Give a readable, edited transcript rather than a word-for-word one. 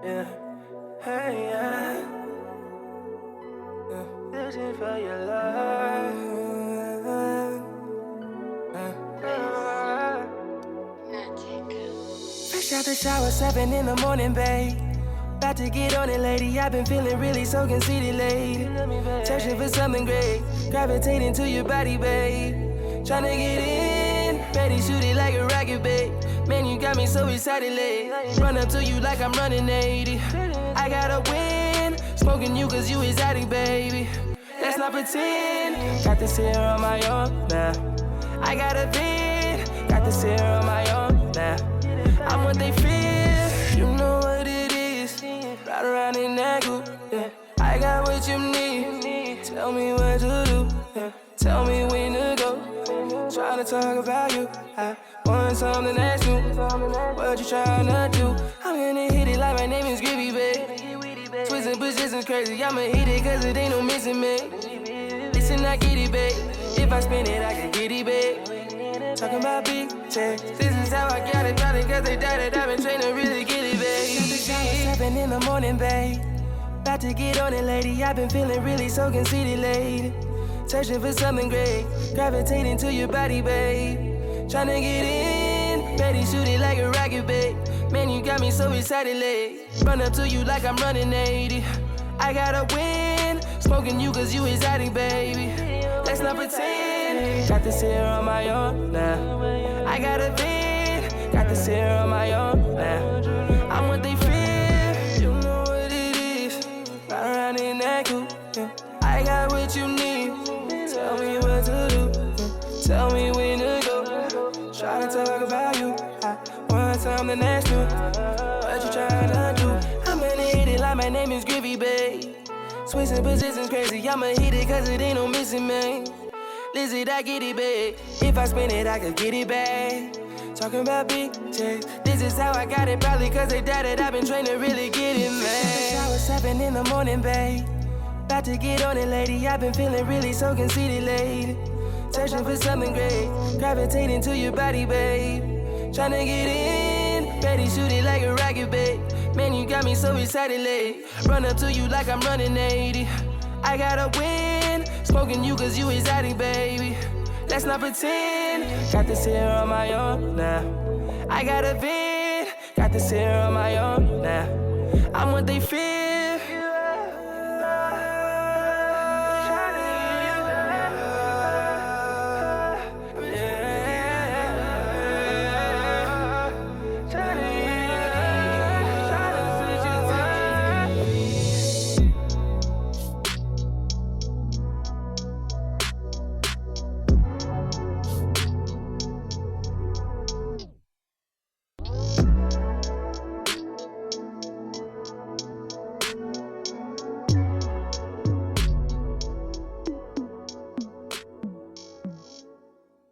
Yeah, hey, yeah. Looking for your love. Fresh out the shower, 7 in the morning, babe. About to get on it, lady. I've been feeling really so conceited, lady. Searching for something great, gravitating to your body, babe. Tryna get in, ready, shoot it like a rocket, babe. Man, you got me so excited, lady. Run up to you like I'm running 80. I gotta win, smoking you cause you exotic, baby. Let's not pretend, got this here on my own now. I got a vid, got this here on my own now. I'm what they feel, you know what it is. Ride around in that coupe, yeah. I got what you need, tell me what to do, yeah. Tell me when to go, tryna talk about you. I want something that's new, what you tryna do? I'm gonna hit it like my name is Gibby, babe. Twisting positions crazy, I'ma hit it cause it ain't no missing me. Listen, I get it, babe. If I spin it, I can get it, babe. Talking about big tech, this is how I got it, probably cause they died it. I've been trying to really get it, babe. 7 in the morning, babe. About to get on it, lady. I've been feeling really so conceited, lady. Searching for something great, gravitating to your body, babe. Tryna get in, ready, shoot it like a rocket, babe. Man, you got me so excited, lady. Run up to you like I'm running 80. I gotta win, smoking you cause you exotic, baby. Let's not pretend, got this here on my own now. I got a vid, got this here on my own now. I'm what they feel, you know what it is. Ride around in that coupe, yeah. I got what you need, tell me what to do, yeah. Tell me when to go, try to talk about you. I want something that's new, what you tryna do? I'm gonna hit it like my name is Gibby, babe. Switching positions crazy, I'ma hit it cause it ain't no missing, man. Lizzie, I get it, babe. If I spin it, I could get it back. Talking about big checks, this is how I got it, probably cause they died it. I've been trying to really get it, man. Shower 7 in the morning, babe. About to get on it, lady. I've been feeling really so conceited, lady. Searching for something great, gravitating to your body, babe. Tryna get in, ready, shoot it like a rocket, babe. Man, you got me so excited, lady. Run up to you like I'm running 80. I gotta win, smoking you cause you exotic, baby. Let's not pretend, got this here on my own now. I got a vid, got this here on my own